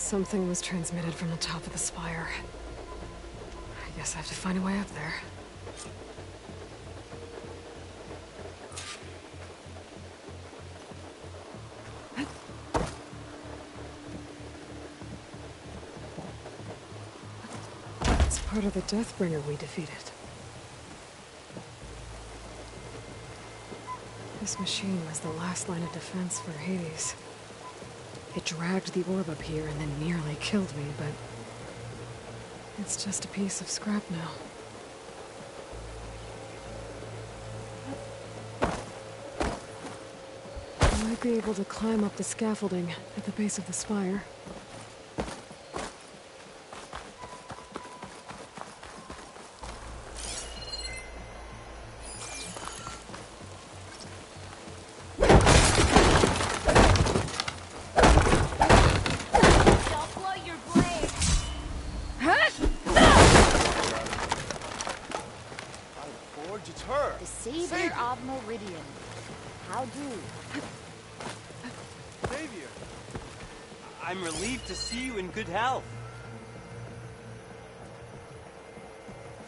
Something was transmitted from the top of the spire. I guess I have to find a way up there. It's part of the Deathbringer we defeated. This machine was the last line of defense for Hades. It dragged the orb up here and then nearly killed me, but it's just a piece of scrap now. I might be able to climb up the scaffolding at the base of the spire. I'm relieved to see you in good health.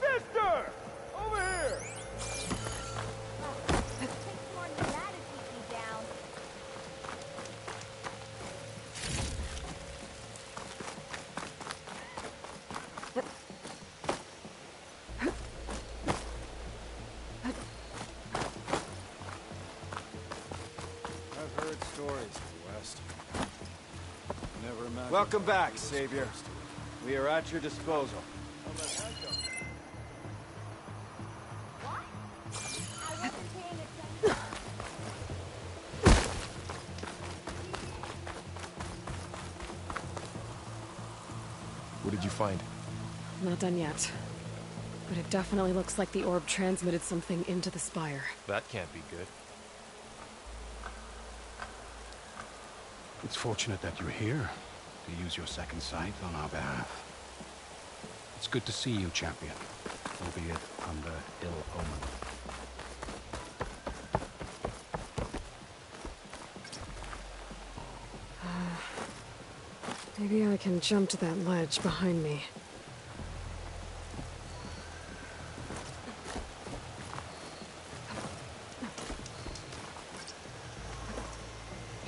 Sister! Over here! More than that to keep me down. I've heard stories of the West. Never imagined. Welcome back, Savior. We are at your disposal. What? I wasn't paying attention. What did you find? Not done yet. But it definitely looks like the orb transmitted something into the spire. That can't be good. It's fortunate that you're here to use your second sight on our behalf. It's good to see you, champion, albeit under ill omen. Maybe I can jump to that ledge behind me.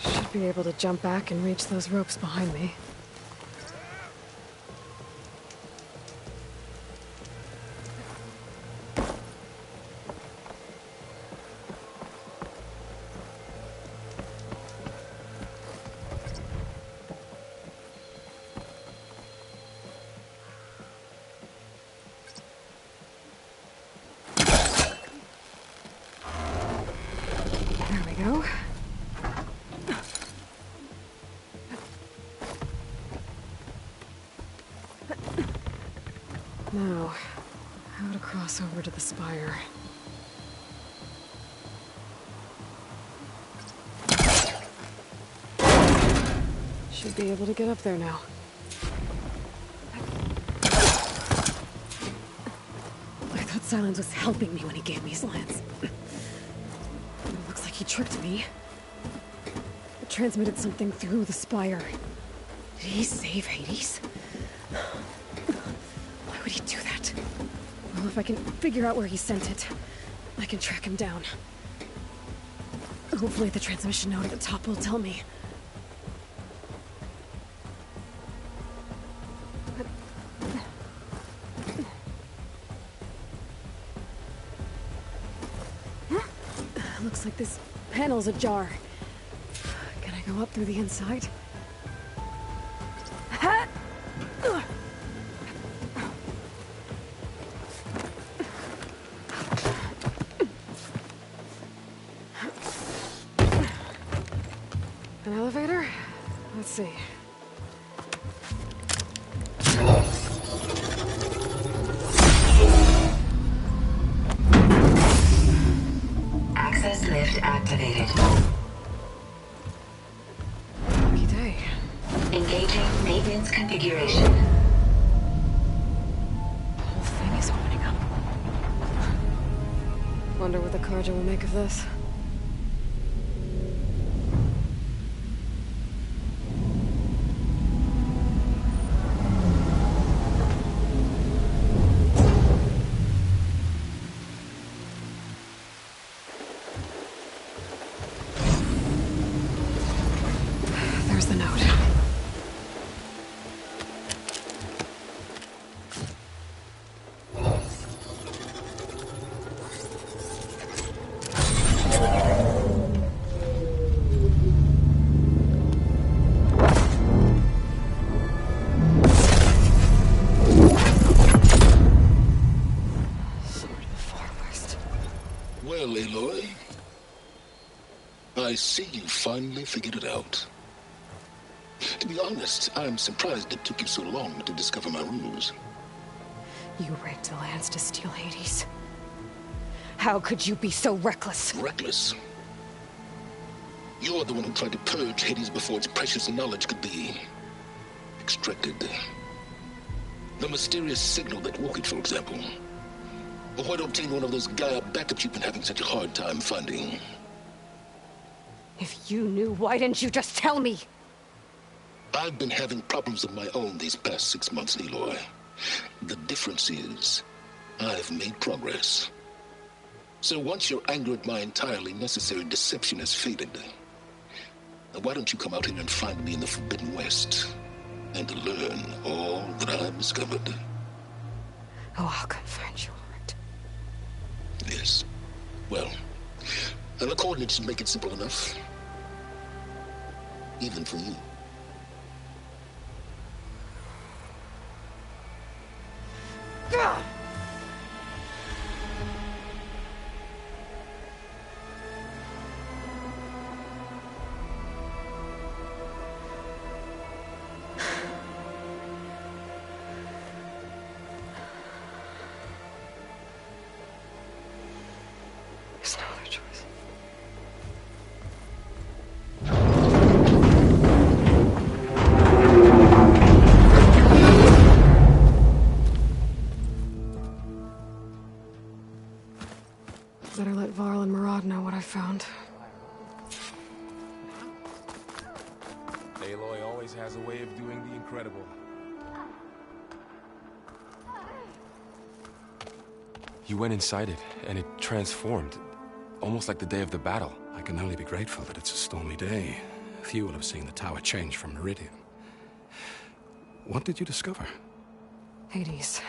Should be able to jump back and reach those ropes behind me. There we go. Now, how to cross over to the spire. Should be able to get up there now. I thought Silence was helping me when he gave me his lance. It looks like he tricked me. It transmitted something through the spire. Did he save Hades? Why would he do that? Well, if I can figure out where he sent it, I can track him down. Hopefully the transmission node at the top will tell me. Looks like this panel's ajar. Can I go up through the inside? An elevator? Let's see. Access lift activated. Lucky day. Engaging maintenance configuration. The whole thing is opening up. Wonder what the Carja will make of this. see you finally figured it out. To be honest, I'm surprised it took you so long to discover my ruse. You rigged the Lance to steal Hades. How could you be so reckless? Reckless? You're the one who tried to purge Hades before its precious knowledge could be extracted. The mysterious signal that woke it, for example. Or why to obtain one of those Gaia backups you've been having such a hard time finding. If you knew, why didn't you just tell me? I've been having problems of my own these past 6 months, Aloy. The difference is, I've made progress. So once your anger at my entirely necessary deception has faded, why don't you come out here and find me in the Forbidden West, and learn all that I've discovered? Oh, I'll come find you, all right. Yes. Well, and the coordinates should make it simple enough. Even for you. Gah! There's no other choice. Better let Varl and Murad know what I found. Aloy always has a way of doing the incredible. You went inside it, and it transformed. Almost like the day of the battle. I can only be grateful that it's a stormy day. Few will have seen the tower change from Meridian. What did you discover? Hades.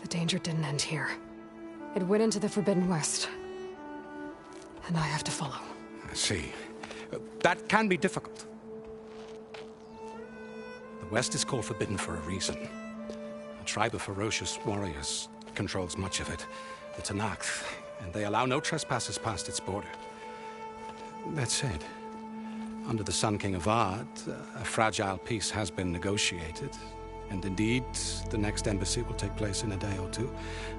The danger didn't end here. It went into the Forbidden West. And I have to follow. I see. That can be difficult. The West is called Forbidden for a reason. A tribe of ferocious warriors controls much of it. The Tenakth, and they allow no trespassers past its border. That said, under the Sun King Avad, a fragile peace has been negotiated. And indeed, the next embassy will take place in a day or two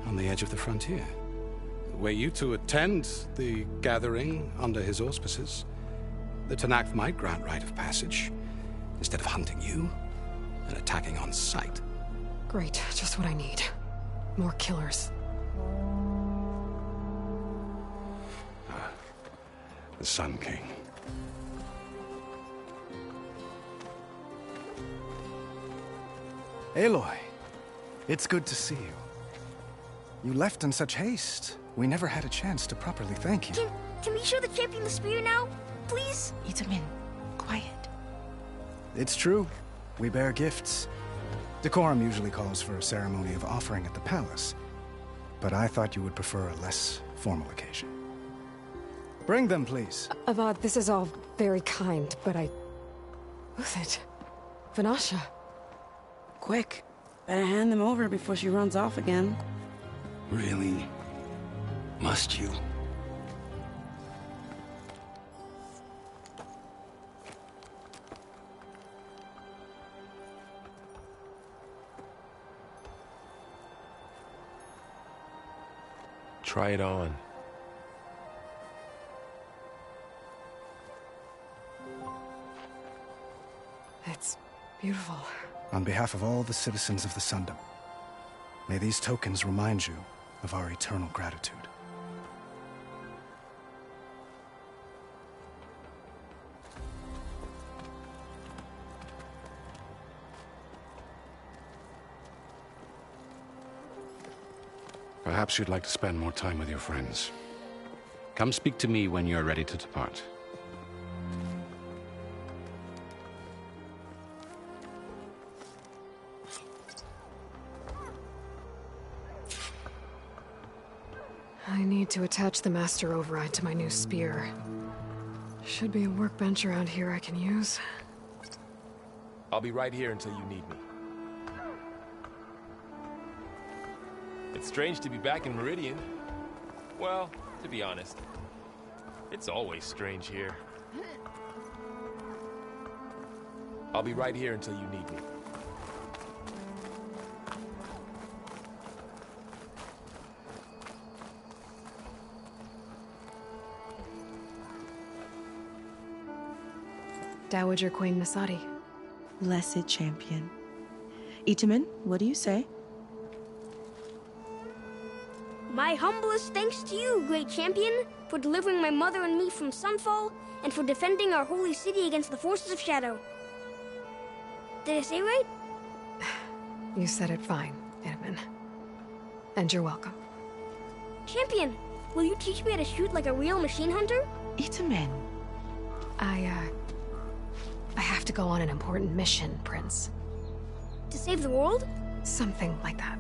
on the edge of the frontier. Were you to attend the gathering under his auspices, the Tenakth might grant right of passage, instead of hunting you and attacking on sight. Great, just what I need. More killers. The Sun King. Aloy, it's good to see you. You left in such haste. We never had a chance to properly thank you. Can we show the champion the spear now? Please? Itamen, quiet. It's true. We bear gifts. Decorum usually calls for a ceremony of offering at the palace. But I thought you would prefer a less formal occasion. Bring them, please. Avad, this is all very kind, but Who's it? Vanasha. Quick. Better hand them over before she runs off again. Really? Must you? Try it on. It's beautiful. On behalf of all the citizens of the Sundom, may these tokens remind you of our eternal gratitude. Perhaps you'd like to spend more time with your friends. Come speak to me when you're ready to depart. I need to attach the Master Override to my new spear. Should be a workbench around here I can use. I'll be right here until you need me. It's strange to be back in Meridian. Well, to be honest, It's always strange here. I'll be right here until you need me. Dowager Queen Nasadi. Blessed champion. Itamen, what do you say? My humblest thanks to you, great champion, for delivering my mother and me from Sunfall, and for defending our holy city against the forces of Shadow. Did I say right? You said it fine, Itamen. And you're welcome. Champion, will you teach me how to shoot like a real machine hunter? Itamen. I have to go on an important mission, Prince. To save the world? Something like that.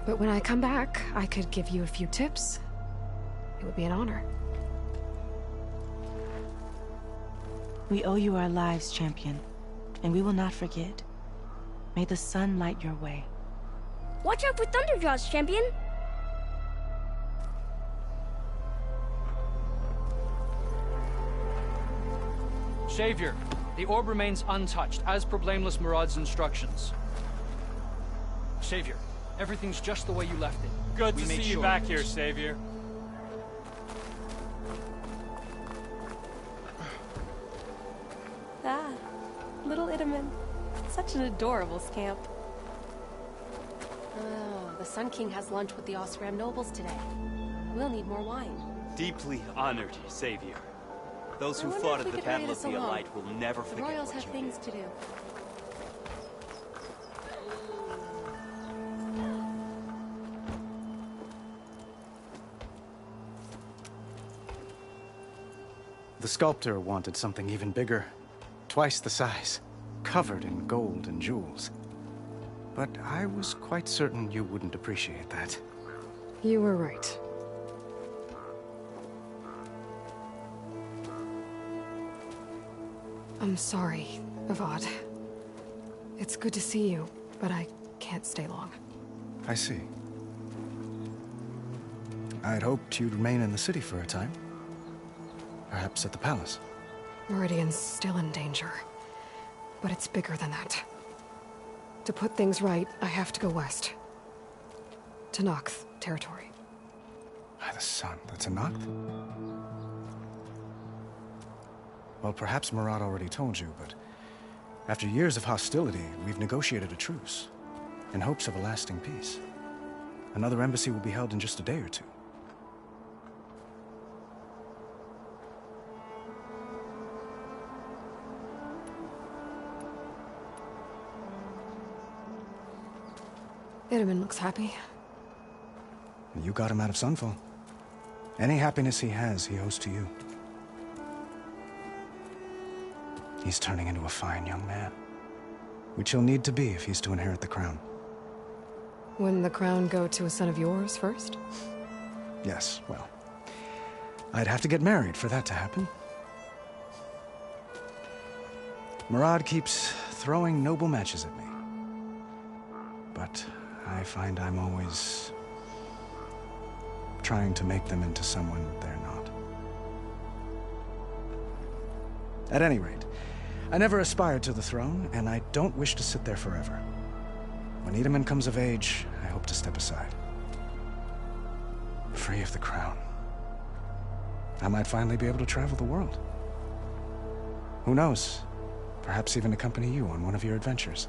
But when I come back, I could give you a few tips. It would be an honor. We owe you our lives, champion, and we will not forget. May the sun light your way. Watch out for Thunderjaws, champion! Savior, the orb remains untouched, as per Blameless Murad's instructions. Savior, everything's just the way you left it. Good to see you back here, Savior. Ah, little Itamen. Such an adorable scamp. Oh, the Sun King has lunch with the Osram nobles today. We'll need more wine. Deeply honored, Savior. Those who fought at the Battle of the Elite will never forget what you did. The Royals have things to do. The sculptor wanted something even bigger. Twice the size. Covered in gold and jewels. But I was quite certain you wouldn't appreciate that. You were right. I'm sorry, Avad. It's good to see you, but I can't stay long. I see. I'd hoped you'd remain in the city for a time. Perhaps at the palace. Meridian's still in danger. But it's bigger than that. To put things right, I have to go west. To Nox territory. By the sun, that's a Nox? Well, perhaps Murad already told you, but after years of hostility, we've negotiated a truce, in hopes of a lasting peace. Another embassy will be held in just a day or two. Itamen looks happy. You got him out of Sunfall. Any happiness he has, he owes to you. He's turning into a fine young man, which he'll need to be if he's to inherit the crown. Wouldn't the crown go to a son of yours first? Yes, well, I'd have to get married for that to happen. Murad keeps throwing noble matches at me. But I find I'm always trying to make them into someone they're not. At any rate, I never aspired to the throne, and I don't wish to sit there forever. When Itamen comes of age, I hope to step aside. Free of the crown. I might finally be able to travel the world. Who knows? Perhaps even accompany you on one of your adventures.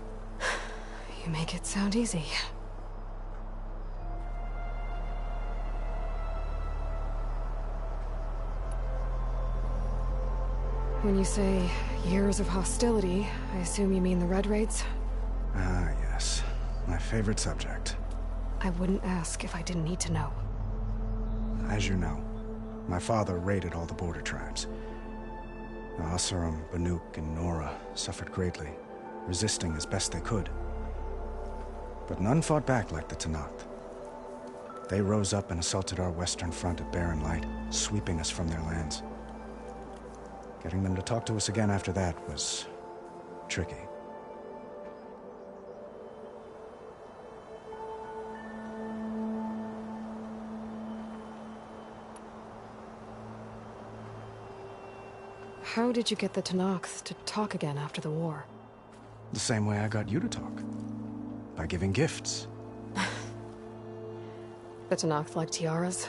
You make it sound easy. When you say years of hostility, I assume you mean the Red Raids? Ah, yes. My favorite subject. I wouldn't ask if I didn't need to know. As you know, my father raided all the border tribes. The Oseram, Banuk, and Nora suffered greatly, resisting as best they could. But none fought back like the Tenakth. They rose up and assaulted our western front at Barren Light, sweeping us from their lands. Getting them to talk to us again after that was tricky. How did you get the Tenakth to talk again after the war? The same way I got you to talk. By giving gifts. The Tenakth like tiaras?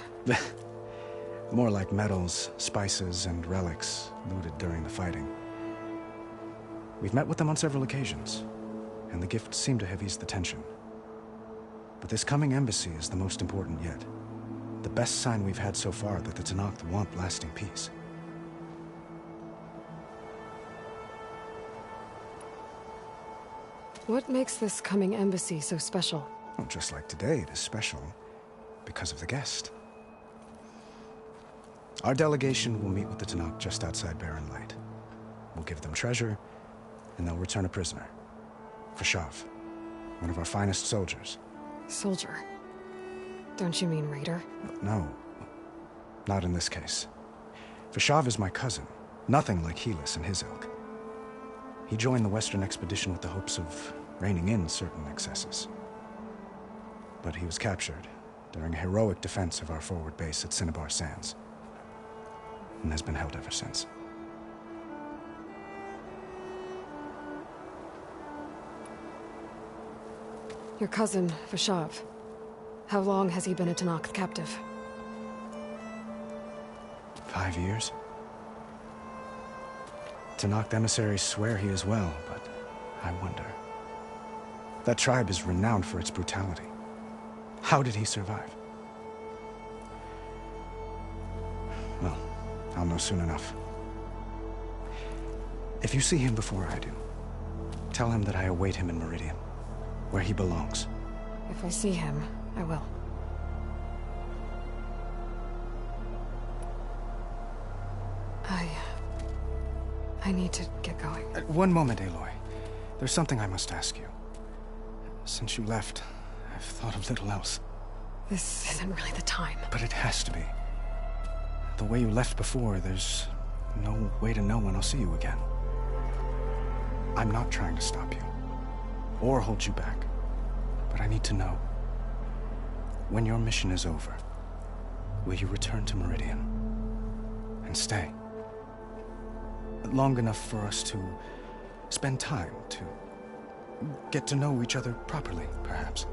More like medals, spices, and relics looted during the fighting. We've met with them on several occasions, and the gifts seem to have eased the tension. But this coming embassy is the most important yet. The best sign we've had so far that the Tenakth want lasting peace. What makes this coming embassy so special? Well, just like today, it is special because of the guest. Our delegation will meet with the Tenakth just outside Barren Light. We'll give them treasure, and they'll return a prisoner. Fashav, one of our finest soldiers. Soldier? Don't you mean raider? No, not in this case. Fashav is my cousin, nothing like Helis and his ilk. He joined the Western expedition with the hopes of reining in certain excesses. But he was captured during a heroic defense of our forward base at Cinnabar Sands, and has been held ever since. Your cousin, Fashav. How long has he been a Tenakth captive? 5 years. Tenakth emissaries swear he is well, but I wonder. That tribe is renowned for its brutality. How did he survive? Well, I'll know soon enough. If you see him before I do, tell him that I await him in Meridian, where he belongs. If I see him, I will. I need to get going. One moment, Aloy. There's something I must ask you. Since you left, I've thought of little else. This isn't really the time. But it has to be. The way you left before, there's no way to know when I'll see you again. I'm not trying to stop you, or hold you back. But I need to know, when your mission is over, will you return to Meridian? And stay? Long enough for us to spend time, to get to know each other properly, perhaps.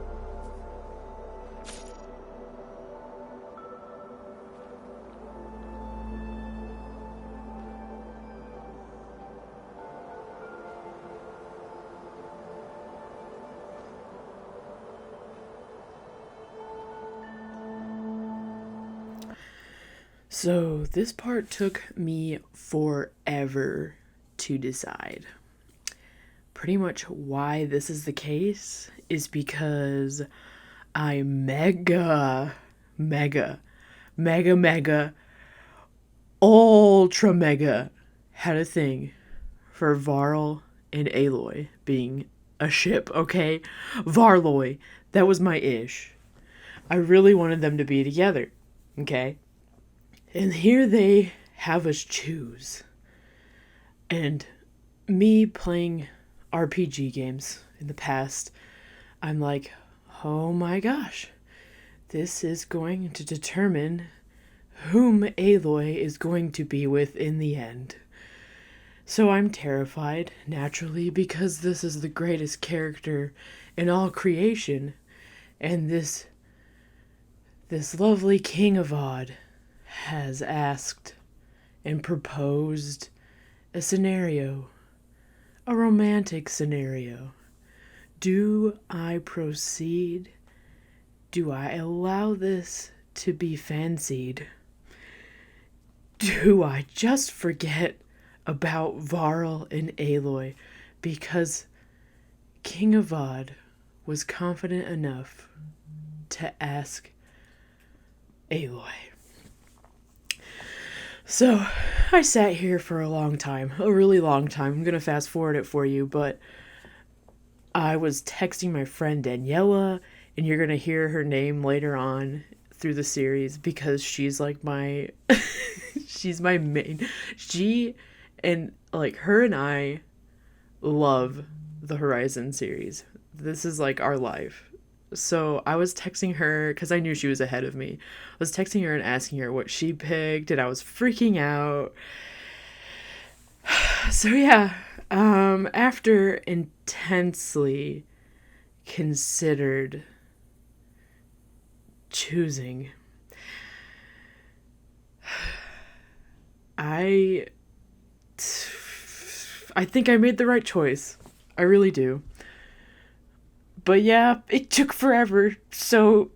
So this part took me forever to decide. Pretty much why this is the case is because I mega, ultra mega had a thing for Varl and Aloy being a ship, okay? Varloy, that was my ish. I really wanted them to be together, okay? And here they have us choose. And me playing RPG games in the past, I'm like, oh my gosh, this is going to determine whom Aloy is going to be with in the end. So I'm terrified, naturally, because this is the greatest character in all creation. And this lovely King Avad has asked and proposed a scenario, a romantic scenario. Do I proceed? Do I allow this to be fancied? Do I just forget about Varl and Aloy because King Avad was confident enough to ask Aloy? So, I sat here for a long time, a really long time. I'm gonna fast forward it for you, but I was texting my friend Daniela, and you're gonna hear her name later on through the series because she's like my, she's my main. She and like her and I love the Horizon series. This is like our life. So I was texting her because I knew she was ahead of me. I was texting her and asking her what she picked, and I was freaking out. So yeah, after intensely considered choosing, I think I made the right choice. I really do. But yeah, it took forever, so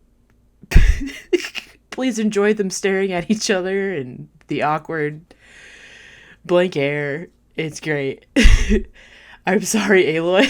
please enjoy them staring at each other and the awkward blank air. It's great. I'm sorry, Aloy.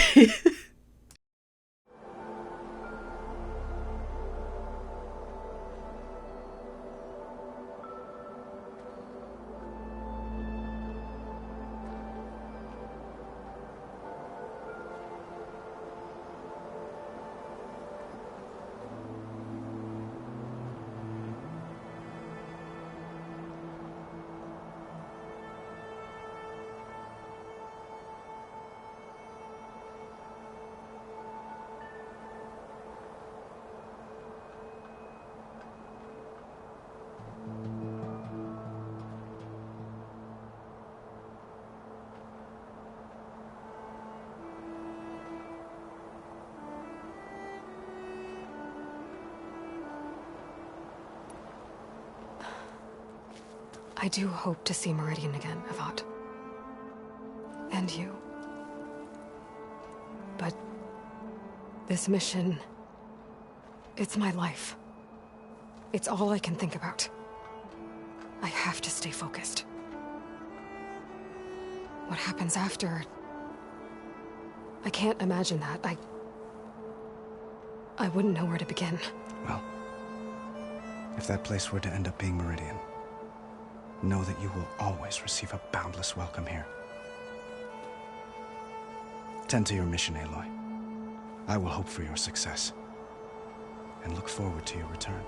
I do hope to see Meridian again, Avant. And you. But this mission, it's my life. It's all I can think about. I have to stay focused. What happens after? I can't imagine that. I wouldn't know where to begin. Well, if that place were to end up being Meridian, know that you will always receive a boundless welcome here. Tend to your mission, Aloy. I will hope for your success, and look forward to your return.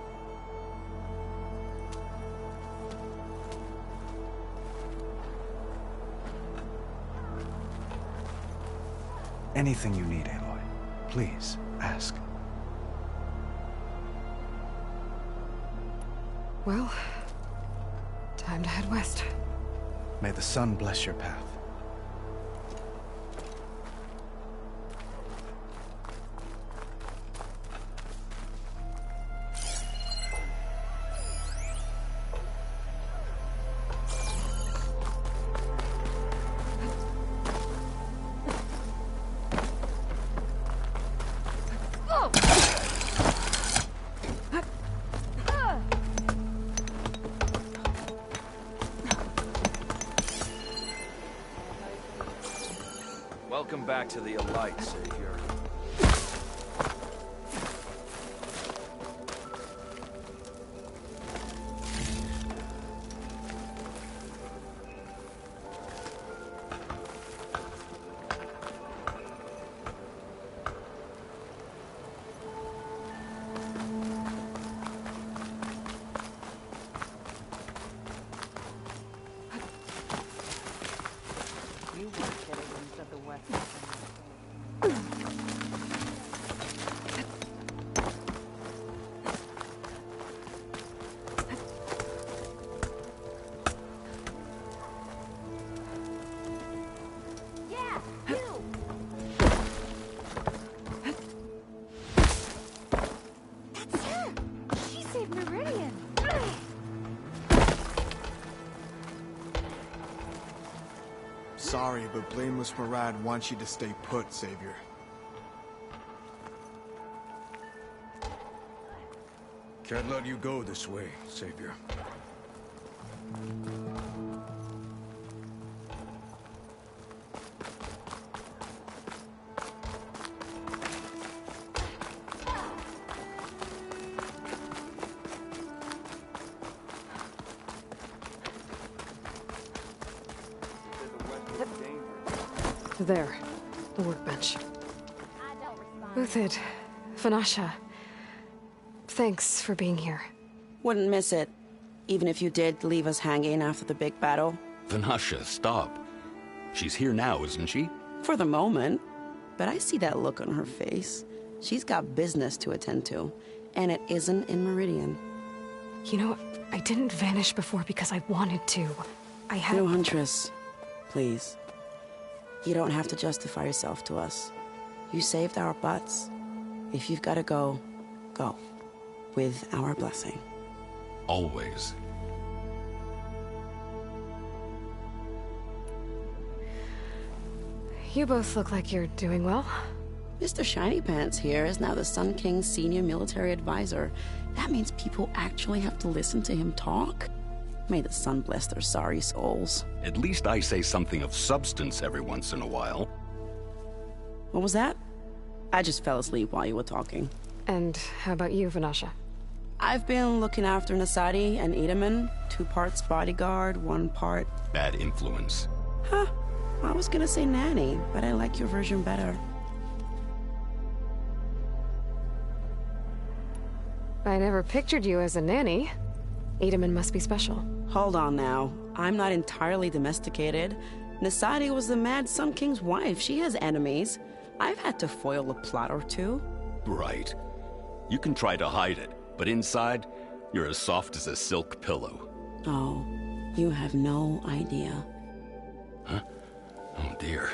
Anything you need, Aloy, please ask. Well, time to head west. May the sun bless your path. Welcome back to the Elite, Savior. Sorry, but Blameless Marad wants you to stay put, Savior. Can't let you go this way, Savior. There, the workbench. Uthid, Vanasha, thanks for being here. Wouldn't miss it, even if you did leave us hanging after the big battle. Vanasha, stop. She's here now, isn't she? For the moment. But I see that look on her face. She's got business to attend to, and it isn't in Meridian. You know, I didn't vanish before because I wanted to. I had... No, Huntress. Please. You don't have to justify yourself to us. You saved our butts. If you've got to go, go. With our blessing. Always. You both look like you're doing well. Mr. Shiny Pants here is now the Sun King's senior military advisor. That means people actually have to listen to him talk? May the sun bless their sorry souls. At least I say something of substance every once in a while. What was that? I just fell asleep while you were talking. And how about you, Vanasha? I've been looking after Nasadi and Edaman. 2 parts bodyguard, 1 part... Bad influence. Huh. I was gonna say nanny, but I like your version better. I never pictured you as a nanny. Edaman must be special. Hold on now. I'm not entirely domesticated. Nasadi was the Mad Sun King's wife. She has enemies. I've had to foil a plot or 2. Right. You can try to hide it, but inside, you're as soft as a silk pillow. Oh, you have no idea. Huh? Oh dear.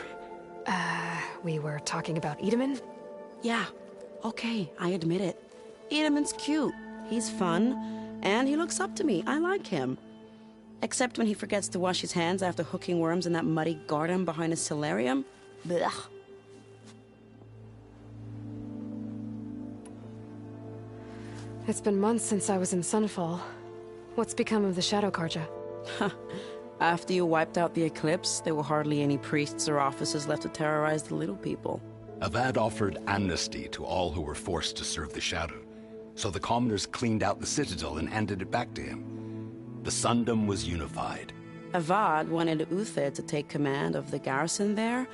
We were talking about Edaman? Yeah. Okay, I admit it. Edaman's cute. He's fun. And he looks up to me. I like him. Except when he forgets to wash his hands after hooking worms in that muddy garden behind his solarium. Blech. It's been months since I was in Sunfall. What's become of the Shadow Carja? After you wiped out the Eclipse, there were hardly any priests or officers left to terrorize the little people. Avad offered amnesty to all who were forced to serve the Shadow. So the commoners cleaned out the Citadel and handed it back to him. The Sundom was unified. Avad wanted Uther to take command of the garrison there,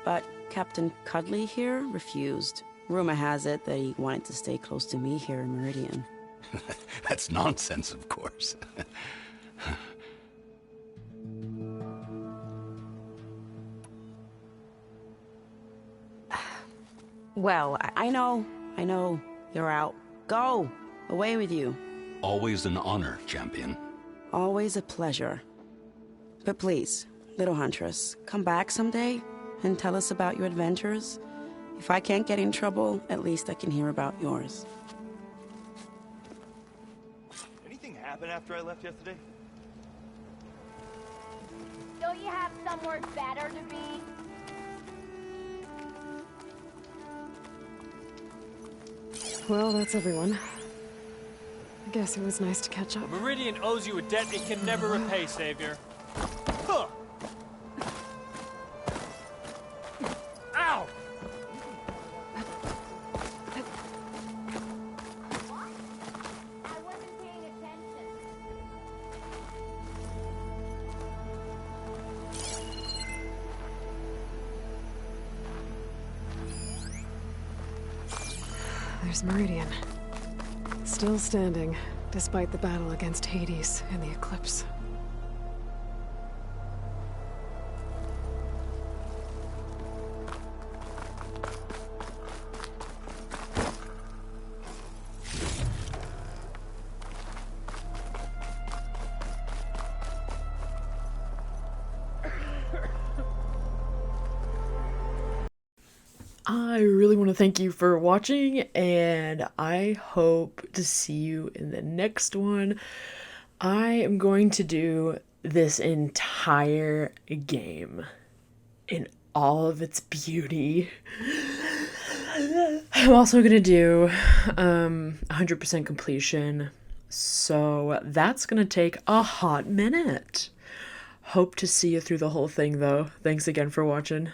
but Captain Cudley here refused. Rumor has it that he wanted to stay close to me here in Meridian. That's nonsense, of course. Well, I know. You're out. Go! Away with you. Always an honor, champion. Always a pleasure. But please, little Huntress, come back someday and tell us about your adventures. If I can't get in trouble, at least I can hear about yours. Anything happen after I left yesterday? Don't you have somewhere better to be? Well, that's everyone. I guess it was nice to catch up. Meridian owes you a debt it can never repay, Savior. Huh. Ow! I wasn't paying attention. There's Meridian. Still standing, despite the battle against Hades and the Eclipse. I really want to thank you for watching, and I hope to see you in the next one. I am going to do this entire game in all of its beauty. I'm also going to do 100% completion, so that's going to take a hot minute. Hope to see you through the whole thing, though. Thanks again for watching.